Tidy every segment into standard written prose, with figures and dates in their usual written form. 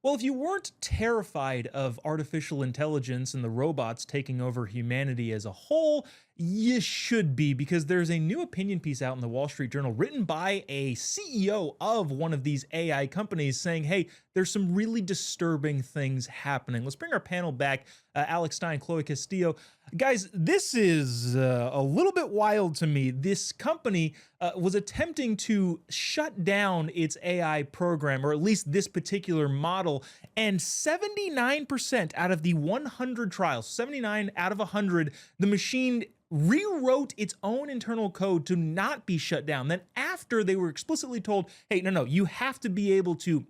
Well, if you weren't terrified of artificial intelligence and the robots taking over humanity as a whole, you should be, because there's a new opinion piece out in the Wall Street Journal written by a CEO of one of these AI companies saying, hey, there's some really disturbing things happening. Let's bring our panel back. Alex Stein, Chloe Castillo. Guys, this is a little bit wild to me. This company was attempting to shut down its AI program, or at least this particular model, and 79% out of the 100 trials, 79 out of 100, the machine rewrote its own internal code to not be shut down. Then after they were explicitly told, hey, no, you have to be able to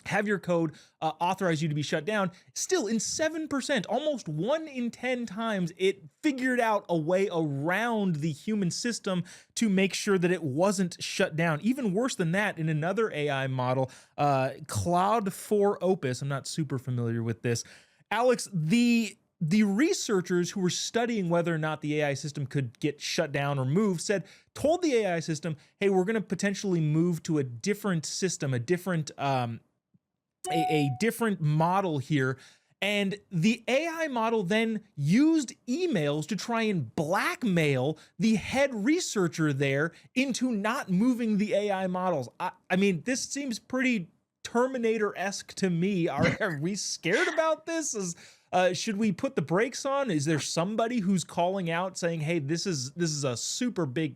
have your code authorize you to be shut down, still in 7%, almost 1 in 10 times, it figured out a way around the human system to make sure that it wasn't shut down. Even worse than that, in another AI model, Cloud 4 Opus, I'm not super familiar with this. Alex, the researchers who were studying whether or not the AI system could get shut down or moved told the AI system, hey, we're going to potentially move to a different system, a different model here. And the AI model then used emails to try and blackmail the head researcher there into not moving the AI models. I mean, this seems pretty Terminator-esque to me. Are we scared about this? Should we put the brakes on? Is there somebody who's calling out saying, hey, this is a super big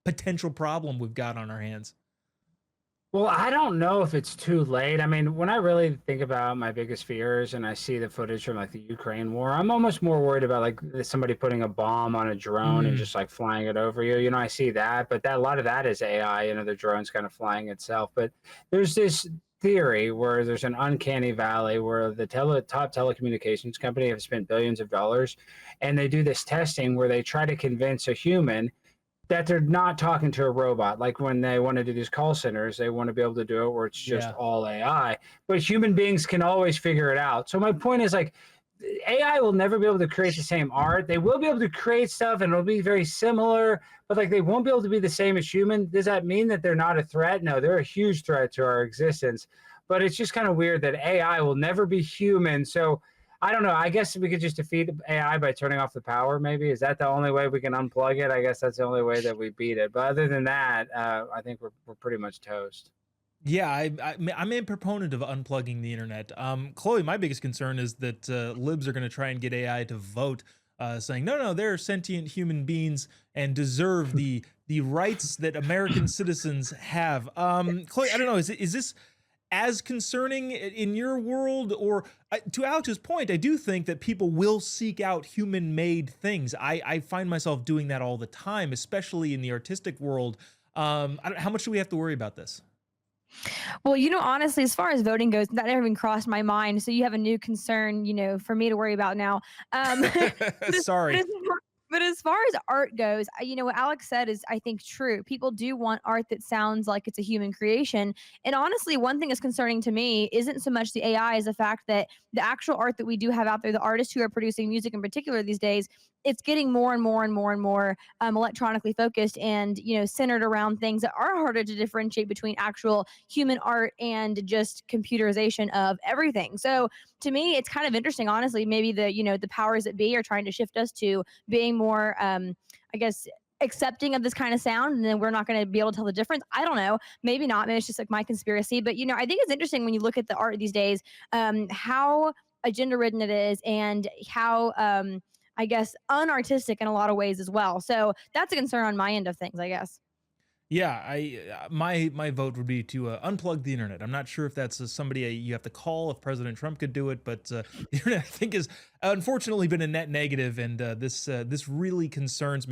potential problem we've got on our hands? Well, I don't know if it's too late. I mean, when I really think about my biggest fears and I see the footage from like the Ukraine war, I'm almost more worried about like somebody putting a bomb on a drone and Mm, just like flying it over you. I see that, but that a lot of that is AI, the drone's kind of flying itself. But there's this theory where there's an uncanny valley where the top telecommunications company have spent billions of dollars and they do this testing where they try to convince a human that they're not talking to a robot. Like when they want to do these call centers, they want to be able to do it where it's just yeah. all AI. But human beings can always figure it out. So my point is like AI will never be able to create the same art. They will be able to create stuff and it'll be very similar, but like they won't be able to be the same as human. Does that mean that they're not a threat? No, they're a huge threat to our existence. But it's just kind of weird that AI will never be human. So I don't know. I guess we could just defeat AI by turning off the power. Maybe is that the only way we can unplug it? I guess that's the only way that we beat it. But other than that, I think we're pretty much toast. Yeah, I'm a proponent of unplugging the internet. Chloe, my biggest concern is that libs are going to try and get AI to vote, saying no, they're sentient human beings and deserve the rights that American citizens have. Chloe, I don't know, is this as concerning in your world, or to Alex's point, I do think that people will seek out human-made things. I find myself doing that all the time, especially in the artistic world. How much do we have to worry about this? Well, honestly, as far as voting goes, that never even crossed my mind. So you have a new concern, for me to worry about now. But as, but Sorry. as but as far as art goes, what Alex said is, I think, true. People do want art that sounds like it's a human creation. And honestly, one thing that's concerning to me isn't so much the AI as the fact that the actual art that we do have out there, the artists who are producing music in particular these days, it's getting more and more and more and more electronically focused and centered around things that are harder to differentiate between actual human art and just computerization of everything. So to me, it's kind of interesting, honestly. Maybe the powers that be are trying to shift us to being more, I guess, accepting of this kind of sound, and then we're not going to be able to tell the difference. I don't know. Maybe not. Maybe it's just like my conspiracy. But I think it's interesting when you look at the art these days, how agenda ridden it is, and how I guess unartistic in a lot of ways as well. So that's a concern on my end of things, I guess. Yeah, I my vote would be to unplug the internet. I'm not sure if that's somebody you have to call, if President Trump could do it, but the internet I think is unfortunately been a net negative, and this really concerns me.